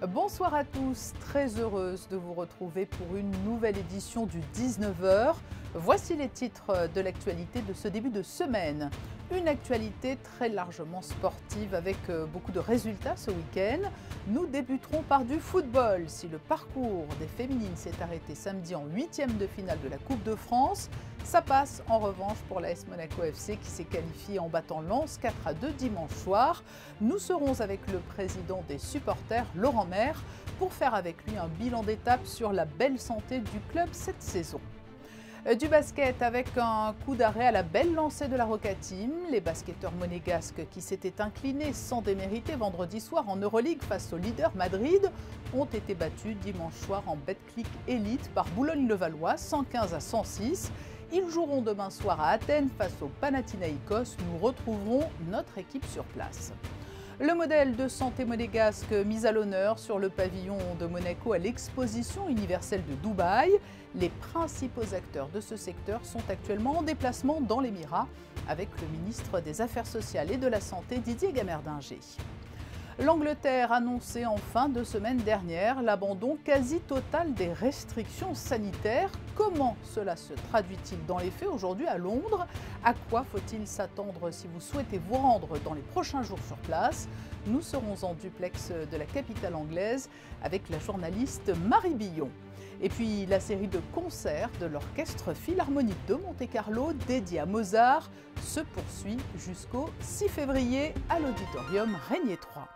Bonsoir à tous, très heureuse de vous retrouver pour une nouvelle édition du 19h. Voici les titres de l'actualité de ce début de semaine. Une actualité très largement sportive avec beaucoup de résultats ce week-end. Nous débuterons par du football. Si le parcours des féminines s'est arrêté samedi en 8e de finale de la Coupe de France, ça passe en revanche pour l'AS Monaco FC qui s'est qualifié en battant Lens 4-2 dimanche soir. Nous serons avec le président des supporters, Laurent Maire, pour faire avec lui un bilan d'étape sur la belle santé du club cette saison. Du basket avec un coup d'arrêt à la belle lancée de la Roca Team. Les basketteurs monégasques qui s'étaient inclinés sans démériter vendredi soir en Euroleague face au leader Madrid ont été battus dimanche soir en Betclic Elite par Boulogne-le-Valois 115-106. Ils joueront demain soir à Athènes face au Panathinaïkos. Nous retrouverons notre équipe sur place. Le modèle de santé monégasque mis à l'honneur sur le pavillon de Monaco à l'exposition universelle de Dubaï. Les principaux acteurs de ce secteur sont actuellement en déplacement dans l'Émirat avec le ministre des Affaires sociales et de la Santé Didier Gamerdinger. L'Angleterre annonçait en fin de semaine dernière l'abandon quasi total des restrictions sanitaires. Comment cela se traduit-il dans les faits aujourd'hui à Londres? À quoi faut-il s'attendre si vous souhaitez vous rendre dans les prochains jours sur place? Nous serons en duplex de la capitale anglaise avec la journaliste Marie Billon. Et puis la série de concerts de l'Orchestre Philharmonique de Monte-Carlo dédié à Mozart se poursuit jusqu'au 6 février à l'Auditorium Régnier 3.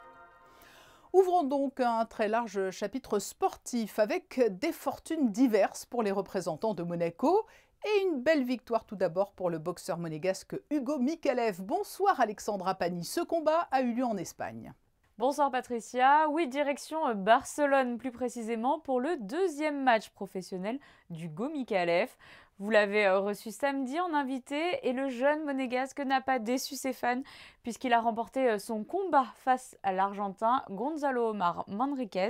Ouvrons donc un très large chapitre sportif avec des fortunes diverses pour les représentants de Monaco et une belle victoire tout d'abord pour le boxeur monégasque Hugo Mikalev. Bonsoir Alexandra Pani, ce combat a eu lieu en Espagne. Bonsoir Patricia, oui direction Barcelone plus précisément pour le deuxième match professionnel d'Hugo Mikalev. Vous l'avez reçu samedi en invité et le jeune monégasque n'a pas déçu ses fans puisqu'il a remporté son combat face à l'Argentin Gonzalo Omar Manriquez,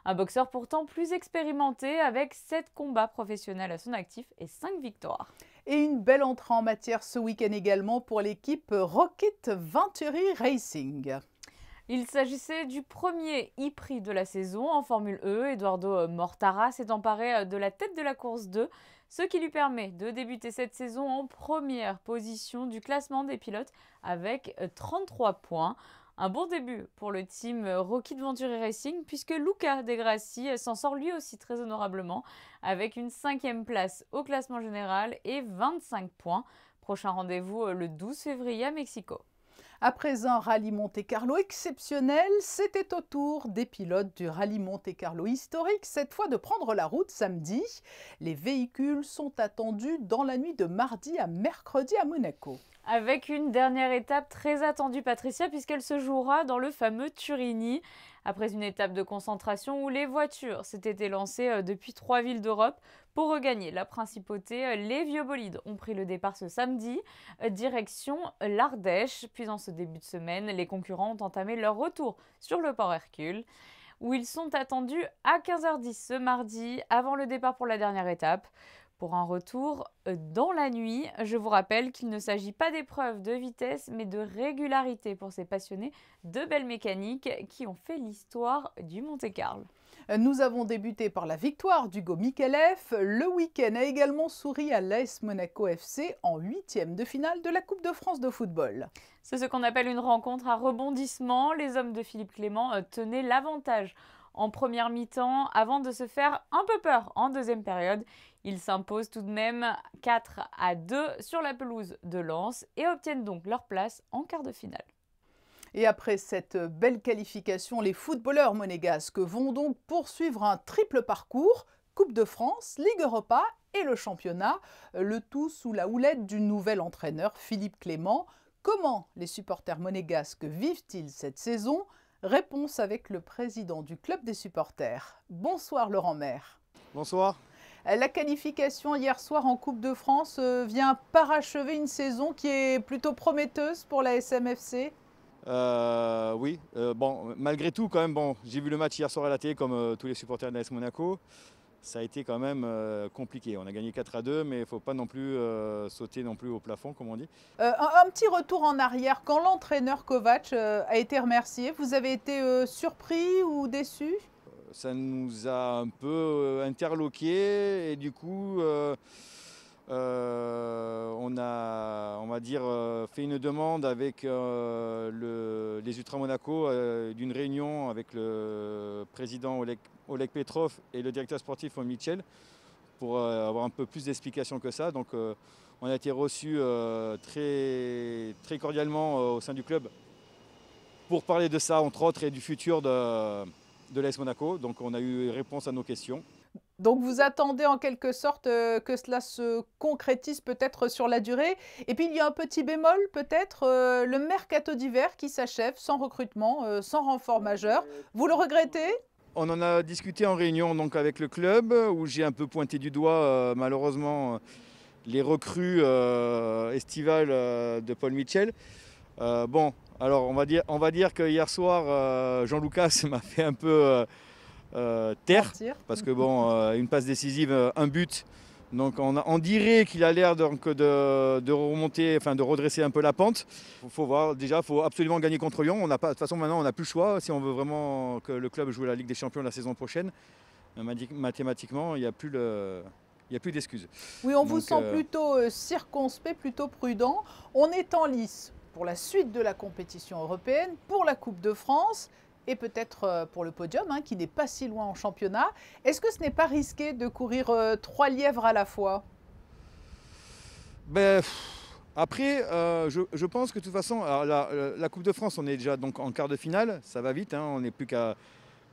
un boxeur pourtant plus expérimenté avec 7 combats professionnels à son actif et 5 victoires. Et une belle entrée en matière ce week-end également pour l'équipe Rocket Venturi Racing. Il s'agissait du premier e-prix de la saison en Formule E. Eduardo Mortara s'est emparé de la tête de la course 2, ce qui lui permet de débuter cette saison en première position du classement des pilotes avec 33 points. Un bon début pour le team Rocket Venturi Racing puisque Luca De Grassi s'en sort lui aussi très honorablement avec une 5e place au classement général et 25 points. Prochain rendez-vous le 12 février à Mexico. Après un rallye Monte-Carlo exceptionnel, c'était au tour des pilotes du rallye Monte-Carlo historique, cette fois de prendre la route samedi. Les véhicules sont attendus dans la nuit de mardi à mercredi à Monaco. Avec une dernière étape très attendue, Patricia, puisqu'elle se jouera dans le fameux Turini. Après une étape de concentration où les voitures s'étaient élancées depuis 3 villes d'Europe pour regagner la principauté, les vieux bolides ont pris le départ ce samedi, direction l'Ardèche. Puis en ce début de semaine, les concurrents ont entamé leur retour sur le port Hercule, où ils sont attendus à 15h10 ce mardi, avant le départ pour la dernière étape. Pour un retour dans la nuit, je vous rappelle qu'il ne s'agit pas d'épreuves de vitesse, mais de régularité pour ces passionnés de belle mécanique qui ont fait l'histoire du Monte-Carlo. Nous avons débuté par la victoire d'Hugo Mikalev. Le week-end a également souri à l'AS Monaco FC en 8e de finale de la Coupe de France de football. C'est ce qu'on appelle une rencontre à rebondissement. Les hommes de Philippe Clément tenaient l'avantage en première mi-temps avant de se faire un peu peur en deuxième période. Ils s'imposent tout de même 4-2 sur la pelouse de Lens et obtiennent donc leur place en quart de finale. Et après cette belle qualification, les footballeurs monégasques vont donc poursuivre un triple parcours, Coupe de France, Ligue Europa et le championnat, le tout sous la houlette du nouvel entraîneur Philippe Clément. Comment les supporters monégasques vivent-ils cette saison? Réponse avec le président du club des supporters. Bonsoir Laurent Maire. Bonsoir. La qualification hier soir en Coupe de France vient parachever une saison qui est plutôt prometteuse pour la SMFC. Oui, bon, malgré tout, quand même, bon, j'ai vu le match hier soir à la télé comme tous les supporters de l'AS Monaco. ça a été quand même compliqué. On a gagné 4-2, mais il ne faut pas non plus sauter non plus au plafond, comme on dit. Un petit retour en arrière. Quand l'entraîneur Kovac a été remercié, vous avez été surpris ou déçu? Ça nous a un peu interloqué et du coup, on a, on va dire, fait une demande avec les Ultra Monaco d'une réunion avec le président Oleg Petrov et le directeur sportif Mitchell pour avoir un peu plus d'explications que ça. Donc on a été reçus très, très cordialement au sein du club pour parler de ça, entre autres, et du futur de l'AS Monaco. Donc on a eu réponse à nos questions. Donc vous attendez en quelque sorte que cela se concrétise peut-être sur la durée. Et puis il y a un petit bémol peut-être, le mercato d'hiver qui s'achève sans recrutement, sans renfort majeur. Vous le regrettez? On en a discuté en réunion donc, avec le club où j'ai un peu pointé du doigt malheureusement les recrues estivales de Paul Mitchell. Bon, alors on va dire que hier soir Jean-Lucas m'a fait un peu taire parce que bon, une passe décisive, un but. Donc on dirait qu'il a l'air de remonter, enfin de redresser un peu la pente. Il faut voir, déjà, il faut absolument gagner contre Lyon. De toute façon, maintenant, on n'a plus le choix. Si on veut vraiment que le club joue la Ligue des Champions la saison prochaine, mathématiquement, il n'y a plus d'excuses. Oui, on vous sent plutôt circonspect, plutôt prudent. On est en lice pour la suite de la compétition européenne, pour la Coupe de France et peut-être pour le podium, qui n'est pas si loin en championnat. Est-ce que ce n'est pas risqué de courir 3 lièvres à la fois? Après, je pense que de toute façon, alors la Coupe de France, on est déjà donc en quart de finale, ça va vite, on n'est plus qu'à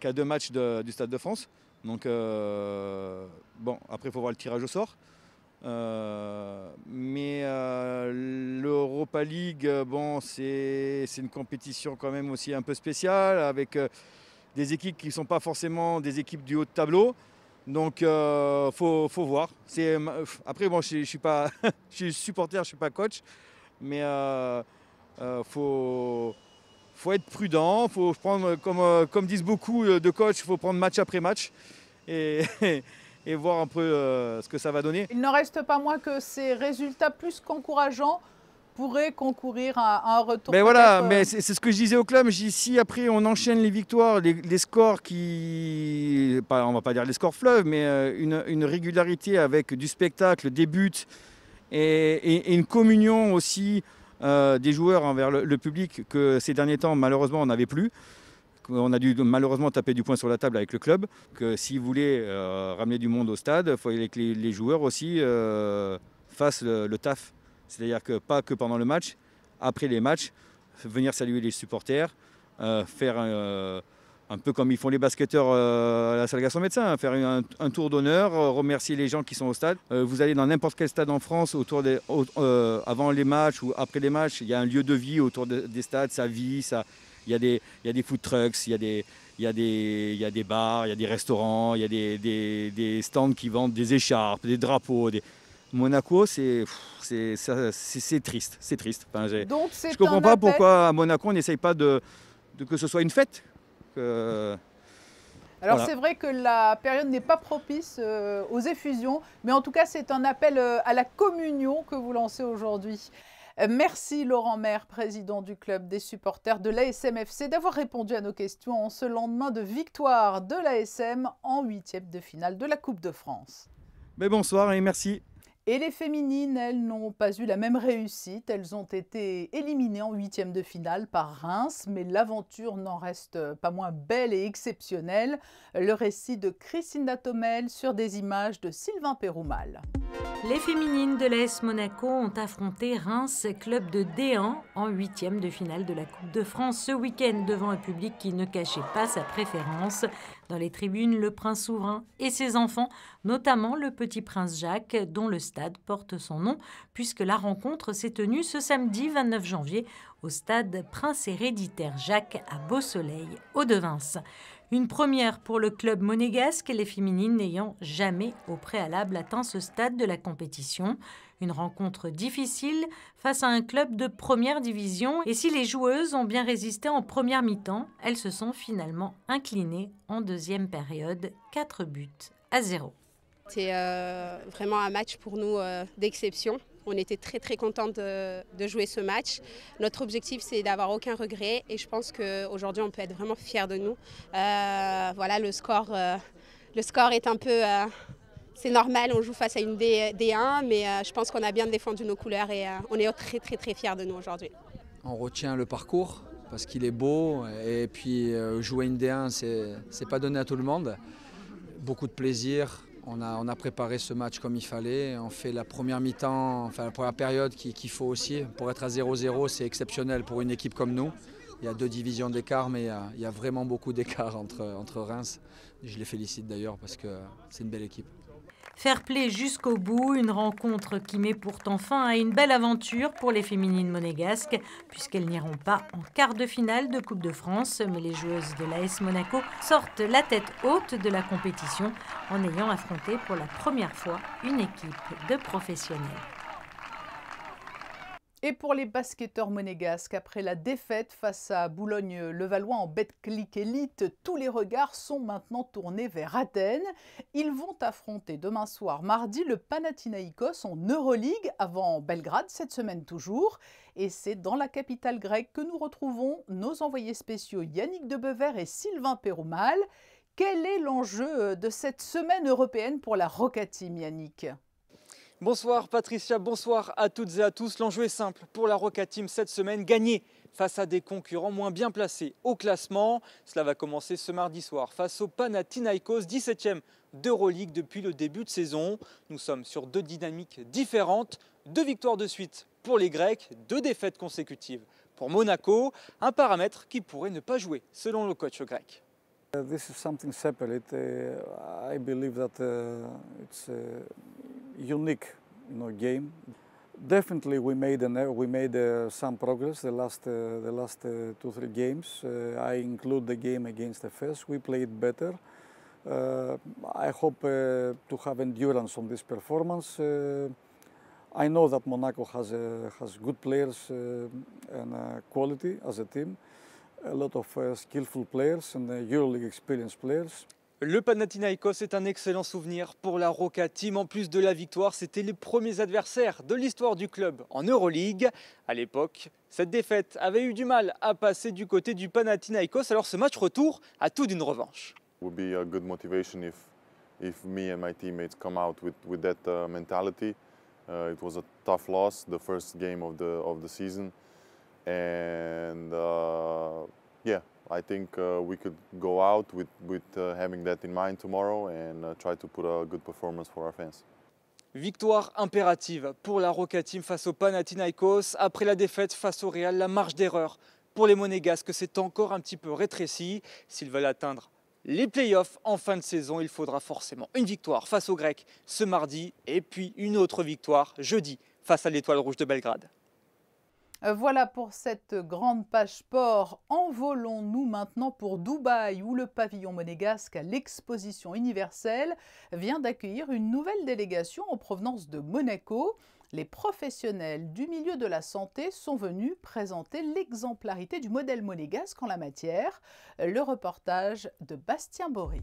2 matchs du Stade de France. Donc, bon, après, il faut voir le tirage au sort. Mais l'Europa League, bon, c'est une compétition quand même aussi un peu spéciale avec des équipes qui ne sont pas forcément des équipes du haut de tableau. Donc, faut voir. Après, bon, je suis pas, je suis supporter, je ne suis pas coach, mais faut être prudent. Faut prendre, comme disent beaucoup de coachs, il faut prendre match après match et voir un peu ce que ça va donner. Il n'en reste pas moins que ces résultats plus qu'encourageants pourraient concourir à un retour. Mais voilà, mais c'est ce que je disais au club. Si après on enchaîne les victoires, les scores qui, on va pas dire les scores fleuves, mais une régularité avec du spectacle, des buts et une communion aussi des joueurs envers le public que ces derniers temps malheureusement on n'avait plus. On a dû malheureusement taper du poing sur la table avec le club, que s'ils voulaient ramener du monde au stade, il fallait que les joueurs aussi fassent le taf. C'est-à-dire que pas que pendant le match, après les matchs, venir saluer les supporters, faire un peu comme ils font les basketteurs à la salle Gaston Médecin, faire un tour d'honneur, remercier les gens qui sont au stade. Vous allez dans n'importe quel stade en France, avant les matchs ou après les matchs, il y a un lieu de vie autour des stades, ça vit, ça... Il y a des food trucks, il y a des bars, il y a des restaurants, il y a des stands qui vendent des écharpes, des drapeaux. Monaco, c'est triste. C'est triste. Enfin, je ne comprends pas pourquoi à Monaco on n'essaye pas que ce soit une fête. Alors voilà. C'est vrai que la période n'est pas propice aux effusions, mais en tout cas c'est un appel à la communion que vous lancez aujourd'hui. Merci Laurent Maire, président du club des supporters de l'ASM FC, d'avoir répondu à nos questions en ce lendemain de victoire de l'ASM en 8e de finale de la Coupe de France. Mais bonsoir et merci. Et les féminines, elles n'ont pas eu la même réussite. Elles ont été éliminées en 8e de finale par Reims, mais l'aventure n'en reste pas moins belle et exceptionnelle. Le récit de Christine Datomel sur des images de Sylvain Péroumal. Les féminines de l'AS Monaco ont affronté Reims, club de D1, en 8e de finale de la Coupe de France ce week-end devant un public qui ne cachait pas sa préférence. Dans les tribunes, le prince souverain et ses enfants, notamment le petit prince Jacques, dont le stade porte son nom, puisque la rencontre s'est tenue ce samedi 29 janvier au stade Prince Héréditaire Jacques à Beausoleil, Hauts-de-Vinç. Une première pour le club monégasque, les féminines n'ayant jamais au préalable atteint ce stade de la compétition. Une rencontre difficile face à un club de première division. Et si les joueuses ont bien résisté en première mi-temps, elles se sont finalement inclinées en deuxième période, 4-0. C'est vraiment un match pour nous d'exception. On était très contents de jouer ce match. Notre objectif, c'est d'avoir aucun regret et je pense qu'aujourd'hui, on peut être vraiment fiers de nous. Voilà, le score est un peu... c'est normal, on joue face à une D1, mais je pense qu'on a bien défendu nos couleurs et on est très fiers de nous aujourd'hui. On retient le parcours parce qu'il est beau et puis jouer une D1, c'est pas donné à tout le monde. Beaucoup de plaisir. On a préparé ce match comme il fallait. On fait la première mi-temps, enfin la première période qu'il faut aussi. Pour être à 0-0, c'est exceptionnel pour une équipe comme nous. Il y a 2 divisions d'écart, mais il y a vraiment beaucoup d'écart entre Reims. Je les félicite d'ailleurs parce que c'est une belle équipe. Fair play jusqu'au bout, une rencontre qui met pourtant fin à une belle aventure pour les féminines monégasques, puisqu'elles n'iront pas en quart de finale de Coupe de France. Mais les joueuses de l'AS Monaco sortent la tête haute de la compétition en ayant affronté pour la première fois une équipe de professionnels. Et pour les basketteurs monégasques, après la défaite face à Boulogne-Levallois en Betclic Elite, tous les regards sont maintenant tournés vers Athènes. Ils vont affronter demain soir, mardi, le Panathinaïkos en Euroleague avant Belgrade, cette semaine toujours. Et c'est dans la capitale grecque que nous retrouvons nos envoyés spéciaux Yannick Debever et Sylvain Péroumal. Quel est l'enjeu de cette semaine européenne pour la Roca Team, Yannick ? Bonsoir Patricia, bonsoir à toutes et à tous. L'enjeu est simple pour la Roca Team cette semaine, gagner face à des concurrents moins bien placés au classement. Cela va commencer ce mardi soir face au Panathinaïkos, 17e d'Euroleague depuis le début de saison. Nous sommes sur 2 dynamiques différentes, 2 victoires de suite pour les Grecs, 2 défaites consécutives pour Monaco, un paramètre qui pourrait ne pas jouer selon le coach grec. This is something separate. I believe that it's unique, game. Definitely, we made some progress the last 2-3 games. I include the game against Efes. We played better. I hope to have endurance on this performance. I know that Monaco has good players and quality as a team. A lot of skillful players and EuroLeague experienced players. Le Panathinaïkos est un excellent souvenir pour la Roca Team. En plus de la victoire, c'était les premiers adversaires de l'histoire du club en Euroleague. À l'époque, cette défaite avait eu du mal à passer du côté du Panathinaïkos. Alors ce match retour a tout d'une revanche. It would be a good motivation if me and my teammates come out with that mentality. It was a tough loss, the first game of the season, and yeah. I think we could go out with having that in mind tomorrow and try to put a good performance for our fans. Victoire impérative pour la Roca Team face au Panathinaïkos. Après la défaite face au Real, la marge d'erreur pour les Monégasques s'est encore un petit peu rétrécie. S'ils veulent atteindre les playoffs en fin de saison, il faudra forcément une victoire face aux Grecs ce mardi et puis une autre victoire jeudi face à l'Étoile Rouge de Belgrade. Voilà pour cette grande page sport. Envolons-nous maintenant pour Dubaï où le pavillon monégasque à l'exposition universelle vient d'accueillir une nouvelle délégation en provenance de Monaco. Les professionnels du milieu de la santé sont venus présenter l'exemplarité du modèle monégasque en la matière. Le reportage de Bastien Bory.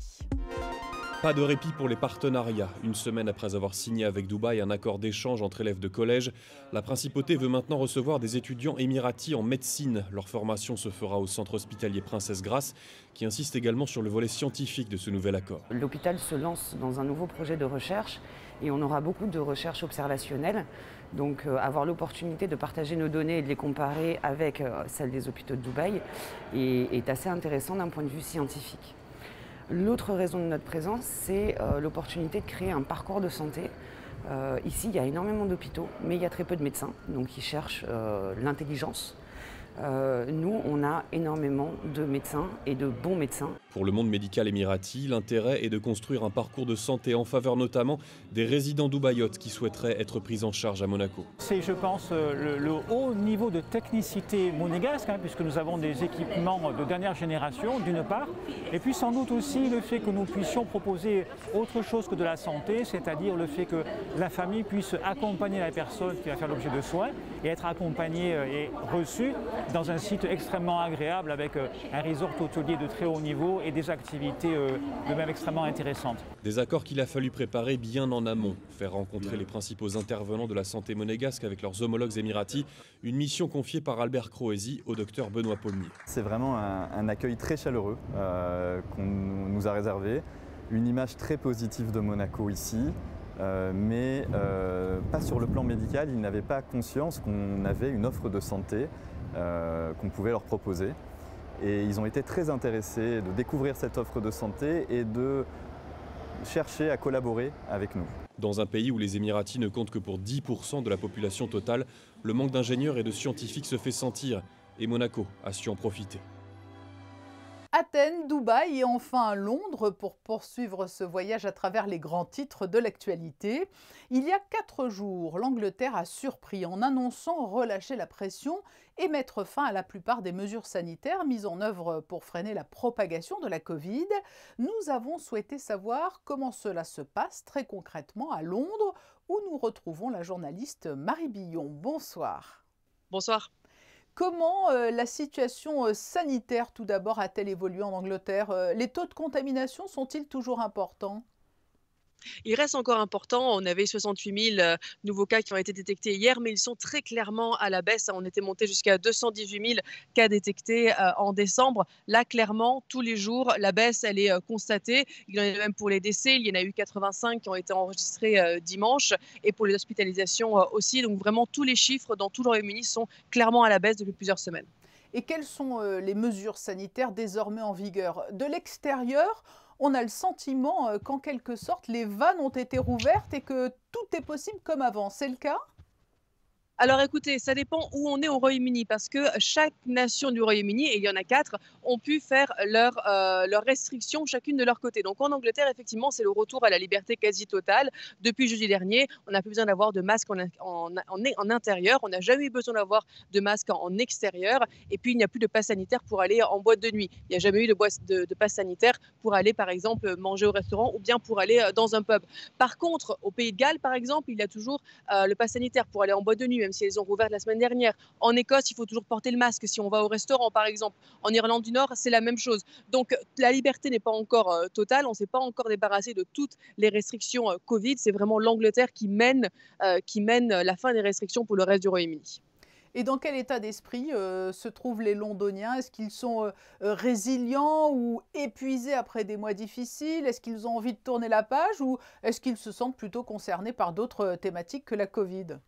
Pas de répit pour les partenariats. Une semaine après avoir signé avec Dubaï un accord d'échange entre élèves de collège, la principauté veut maintenant recevoir des étudiants émiratis en médecine. Leur formation se fera au centre hospitalier Princesse Grace, qui insiste également sur le volet scientifique de ce nouvel accord. L'hôpital se lance dans un nouveau projet de recherche et on aura beaucoup de recherches observationnelles. Donc avoir l'opportunité de partager nos données et de les comparer avec celles des hôpitaux de Dubaï est assez intéressant d'un point de vue scientifique. L'autre raison de notre présence, c'est l'opportunité de créer un parcours de santé. Ici, il y a énormément d'hôpitaux, mais il y a très peu de médecins, donc ils cherchent l'intelligence. Nous, on a énormément de médecins et de bons médecins. Pour le monde médical émirati, l'intérêt est de construire un parcours de santé en faveur notamment des résidents dubaïotes qui souhaiteraient être pris en charge à Monaco. C'est, je pense, le haut niveau de technicité monégasque, puisque nous avons des équipements de dernière génération, d'une part, et puis sans doute aussi le fait que nous puissions proposer autre chose que de la santé, c'est-à-dire le fait que la famille puisse accompagner la personne qui va faire l'objet de soins et être accompagnée et reçue dans un site extrêmement agréable avec un resort hôtelier de très haut niveau et des activités de même extrêmement intéressantes. Des accords qu'il a fallu préparer bien en amont, faire rencontrer les principaux intervenants de la santé monégasque avec leurs homologues émiratis, une mission confiée par Albert Croesi au docteur Benoît Paulmier. C'est vraiment un accueil très chaleureux qu'on nous a réservé, une image très positive de Monaco ici, mais pas sur le plan médical, ils n'avaient pas conscience qu'on avait une offre de santé qu'on pouvait leur proposer. Et ils ont été très intéressés de découvrir cette offre de santé et de chercher à collaborer avec nous. Dans un pays où les Émiratis ne comptent que pour 10% de la population totale, le manque d'ingénieurs et de scientifiques se fait sentir. Et Monaco a su en profiter. Athènes, Dubaï et enfin Londres pour poursuivre ce voyage à travers les grands titres de l'actualité. Il y a 4 jours, l'Angleterre a surpris en annonçant relâcher la pression et mettre fin à la plupart des mesures sanitaires mises en œuvre pour freiner la propagation de la Covid. Nous avons souhaité savoir comment cela se passe très concrètement à Londres où nous retrouvons la journaliste Marie Billon. Bonsoir. Bonsoir. Comment la situation sanitaire, tout d'abord, a-t-elle évolué en Angleterre? Les taux de contamination sont-ils toujours importants? Il reste encore important. On avait 68 000 nouveaux cas qui ont été détectés hier, mais ils sont très clairement à la baisse. On était monté jusqu'à 218 000 cas détectés en décembre. Là, clairement, tous les jours, la baisse, elle est constatée. Il y en a même pour les décès. Il y en a eu 85 qui ont été enregistrés dimanche et pour les hospitalisations aussi. Donc vraiment, tous les chiffres dans tout le Royaume-Uni sont clairement à la baisse depuis plusieurs semaines. Et quelles sont les mesures sanitaires désormais en vigueur? De l'extérieur, on a le sentiment qu'en quelque sorte, les vannes ont été rouvertes et que tout est possible comme avant. C'est le cas? Alors écoutez, ça dépend où on est au Royaume-Uni parce que chaque nation du Royaume-Uni, et il y en a 4, ont pu faire leurs restrictions chacune de leur côté. Donc en Angleterre, effectivement, c'est le retour à la liberté quasi totale. Depuis jeudi dernier, on n'a plus besoin d'avoir de masque en intérieur, on n'a jamais eu besoin d'avoir de masque en extérieur et puis il n'y a plus de passe sanitaire pour aller en boîte de nuit. Il n'y a jamais eu de passe sanitaire pour aller par exemple manger au restaurant ou bien pour aller dans un pub. Par contre, au Pays de Galles, par exemple, il y a toujours le passe sanitaire pour aller en boîte de nuit, même si elles ont rouvert la semaine dernière. En Écosse, il faut toujours porter le masque si on va au restaurant, par exemple. En Irlande du Nord, c'est la même chose. Donc, la liberté n'est pas encore totale. On ne s'est pas encore débarrassé de toutes les restrictions Covid. C'est vraiment l'Angleterre qui mène la fin des restrictions pour le reste du Royaume-Uni. Et dans quel état d'esprit se trouvent les Londoniens? Est-ce qu'ils sont résilients ou épuisés après des mois difficiles? Est-ce qu'ils ont envie de tourner la page ou est-ce qu'ils se sentent plutôt concernés par d'autres thématiques que la Covid?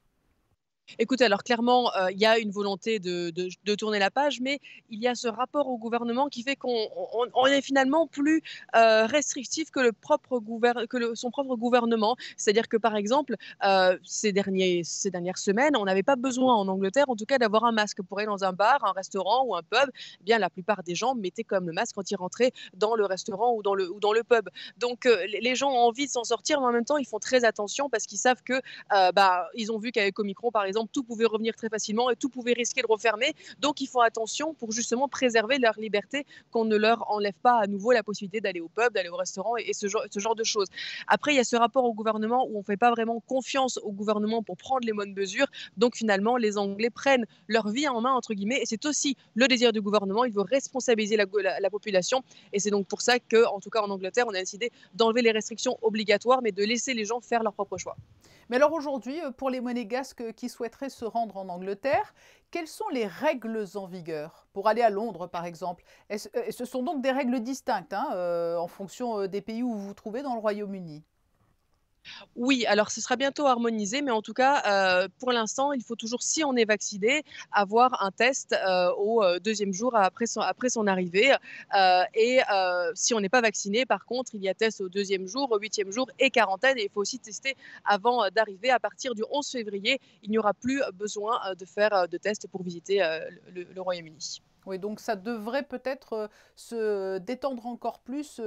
Écoutez, alors clairement, il y a une volonté de tourner la page, mais il y a ce rapport au gouvernement qui fait qu'on est finalement plus restrictif que son propre gouvernement. C'est-à-dire que, par exemple, ces dernières semaines, on n'avait pas besoin en Angleterre, en tout cas, d'avoir un masque pour aller dans un bar, un restaurant ou un pub. Eh bien, la plupart des gens mettaient comme le masque quand ils rentraient dans le restaurant ou dans le pub. Donc, les gens ont envie de s'en sortir, mais en même temps, ils font très attention parce qu'ils savent que ils ont vu qu'avec Omicron, par exemple, tout pouvait revenir très facilement et tout pouvait risquer de refermer. Donc, ils font attention pour justement préserver leur liberté, qu'on ne leur enlève pas à nouveau la possibilité d'aller au pub, d'aller au restaurant et ce genre de choses. Après, il y a ce rapport au gouvernement où on ne fait pas vraiment confiance au gouvernement pour prendre les bonnes mesures. Donc, finalement, les Anglais prennent leur vie en main, entre guillemets, et c'est aussi le désir du gouvernement. Il veut responsabiliser la population et c'est donc pour ça qu'en tout cas en Angleterre, on a décidé d'enlever les restrictions obligatoires, mais de laisser les gens faire leur propre choix. Mais alors aujourd'hui, pour les monégasques qui souhaiteraient se rendre en Angleterre, quelles sont les règles en vigueur pour aller à Londres, par exemple? Ce sont donc des règles distinctes en fonction des pays où vous vous trouvez dans le Royaume-Uni. Oui, alors ce sera bientôt harmonisé, mais en tout cas, pour l'instant, il faut toujours, si on est vacciné, avoir un test au 2e jour après son arrivée. Si on n'est pas vacciné, par contre, il y a test au 2e jour, au 8e jour et quarantaine. Et il faut aussi tester avant d'arriver. À partir du 11 février, il n'y aura plus besoin de faire de tests pour visiter le Royaume-Uni. Oui, donc ça devrait peut-être se détendre encore plus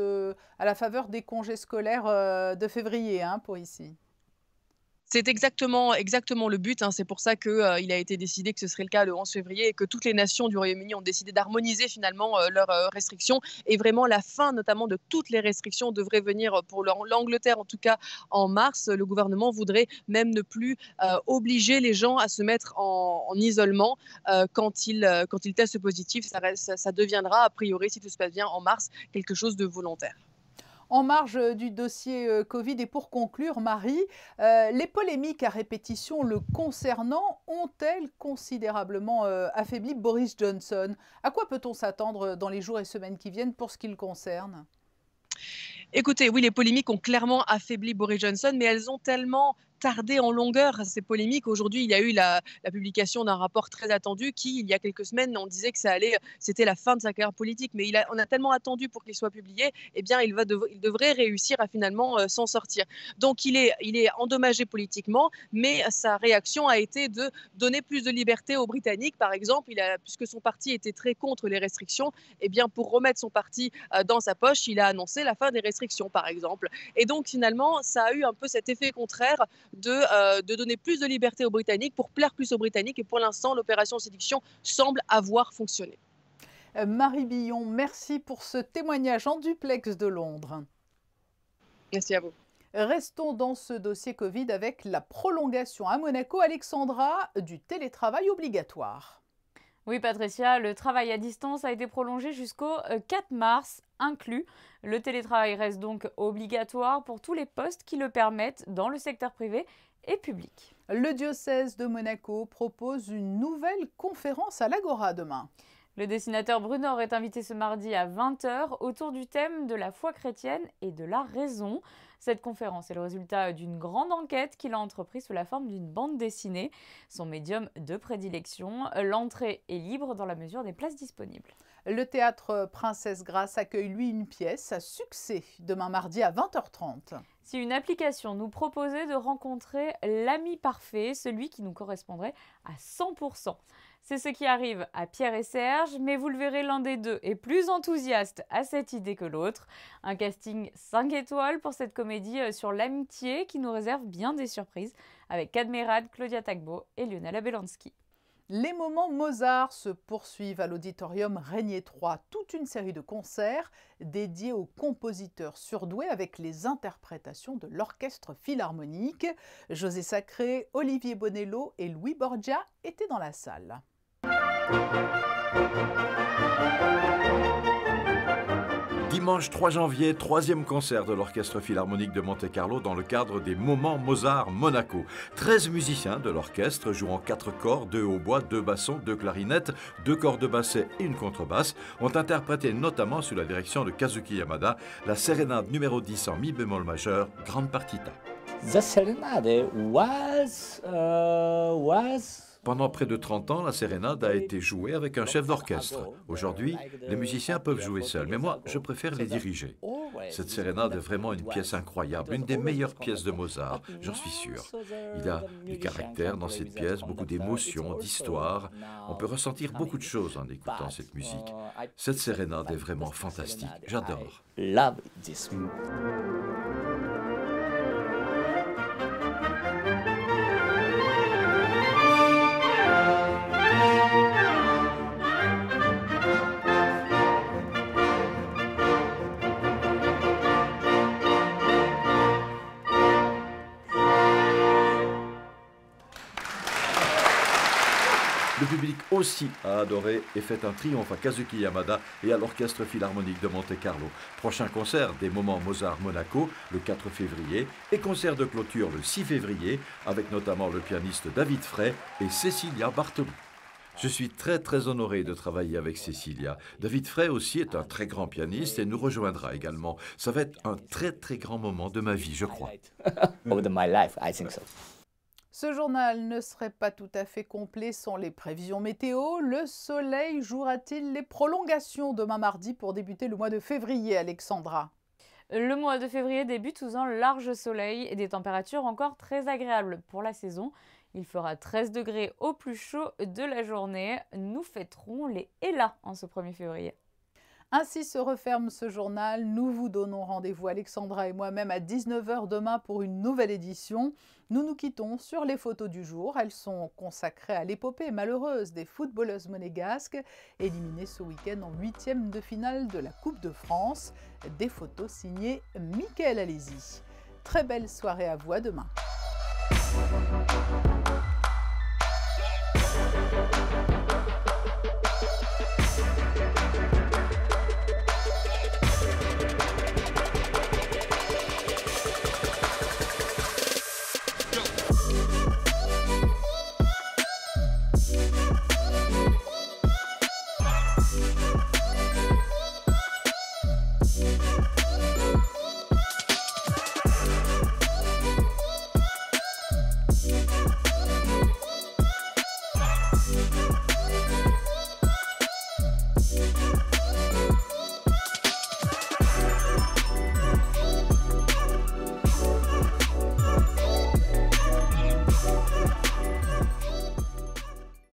à la faveur des congés scolaires de février pour ici. C'est exactement le but, hein. C'est pour ça qu'il a été décidé que ce serait le cas le 11 février et que toutes les nations du Royaume-Uni ont décidé d'harmoniser finalement leurs restrictions. Et vraiment, la fin notamment de toutes les restrictions devrait venir pour l'Angleterre, en tout cas en mars. Le gouvernement voudrait même ne plus obliger les gens à se mettre en isolement quand ils testent positif. Ça deviendra, a priori, si tout se passe bien, en mars, quelque chose de volontaire. En marge du dossier Covid et pour conclure, Marie, les polémiques à répétition le concernant ont-elles considérablement affaibli Boris Johnson? À quoi peut-on s'attendre dans les jours et semaines qui viennent pour ce qui le concerne? Écoutez, oui, les polémiques ont clairement affaibli Boris Johnson, mais elles ont tellement tardé en longueur, ces polémiques. Aujourd'hui, il y a eu la publication d'un rapport très attendu qui, il y a quelques semaines, on disait que c'était la fin de sa carrière politique. Mais on a tellement attendu pour qu'il soit publié, eh bien, il devrait réussir à finalement s'en sortir. Donc, il est endommagé politiquement, mais sa réaction a été de donner plus de liberté aux Britanniques. Par exemple, puisque son parti était très contre les restrictions, eh bien, pour remettre son parti dans sa poche, il a annoncé la fin des restrictions, par exemple. Et donc, finalement, ça a eu un peu cet effet contraire de donner plus de liberté aux Britanniques pour plaire plus aux Britanniques. Et pour l'instant, l'opération séduction semble avoir fonctionné. Marie Billon, merci pour ce témoignage en duplex de Londres. Merci à vous. Restons dans ce dossier Covid avec la prolongation à Monaco, Alexandra, du télétravail obligatoire. Oui, Patricia, le travail à distance a été prolongé jusqu'au 4 mars inclus. Le télétravail reste donc obligatoire pour tous les postes qui le permettent dans le secteur privé et public. Le diocèse de Monaco propose une nouvelle conférence à l'Agora demain. Le dessinateur Brunor est invité ce mardi à 20 h autour du thème de la foi chrétienne et de la raison. Cette conférence est le résultat d'une grande enquête qu'il a entreprise sous la forme d'une bande dessinée. Son médium de prédilection, l'entrée est libre dans la mesure des places disponibles. Le théâtre Princesse Grasse accueille lui une pièce à succès demain mardi à 20 h 30. Si une application nous proposait de rencontrer l'ami parfait, celui qui nous correspondrait à 100%. C'est ce qui arrive à Pierre et Serge, mais vous le verrez, l'un des deux est plus enthousiaste à cette idée que l'autre. Un casting 5 étoiles pour cette comédie sur l'amitié qui nous réserve bien des surprises avec Cadmerade, Claudia Tagbo et Lionel Abelanski. Les moments Mozart se poursuivent à l'auditorium Régnier 3, toute une série de concerts dédiés aux compositeurs surdoués avec les interprétations de l'orchestre philharmonique. José Sacré, Olivier Bonello et Louis Borgia étaient dans la salle. Dimanche 3 janvier, 3e concert de l'Orchestre Philharmonique de Monte-Carlo dans le cadre des Moments Mozart Monaco. 13 musiciens de l'orchestre jouant 4 corps, 2 hautbois, 2 bassons, 2 clarinettes, 2 corps de basset et une contrebasse ont interprété notamment sous la direction de Kazuki Yamada la sérénade numéro 10 en mi bémol majeur, grande partita. The serenade was Pendant près de 30 ans, la sérénade a été jouée avec un chef d'orchestre. Aujourd'hui, les musiciens peuvent jouer seuls, mais moi, je préfère les diriger. Cette sérénade est vraiment une pièce incroyable, une des meilleures pièces de Mozart, j'en suis sûr. Il y a du caractère dans cette pièce, beaucoup d'émotions, d'histoire. On peut ressentir beaucoup de choses en écoutant cette musique. Cette sérénade est vraiment fantastique, j'adore. Le public aussi a adoré et fait un triomphe à Kazuki Yamada et à l'Orchestre Philharmonique de Monte-Carlo. Prochain concert des Moments Mozart Monaco le 4 février et concert de clôture le 6 février avec notamment le pianiste David Frey et Cecilia Bartoli. Je suis très honoré de travailler avec Cecilia. David Frey aussi est un très grand pianiste et nous rejoindra également. Ça va être un très grand moment de ma vie, je crois. Ce journal ne serait pas tout à fait complet sans les prévisions météo. Le soleil jouera-t-il les prolongations demain mardi pour débuter le mois de février, Alexandra? Le mois de février débute sous un large soleil et des températures encore très agréables pour la saison. Il fera 13 degrés au plus chaud de la journée. Nous fêterons les Ella en ce 1er février. Ainsi se referme ce journal. Nous vous donnons rendez-vous, Alexandra et moi-même, à 19 h demain pour une nouvelle édition. Nous nous quittons sur les photos du jour. Elles sont consacrées à l'épopée malheureuse des footballeuses monégasques, éliminées ce week-end en 8e de finale de la Coupe de France. Des photos signées Mickaël Alési. Très belle soirée à vous, à demain.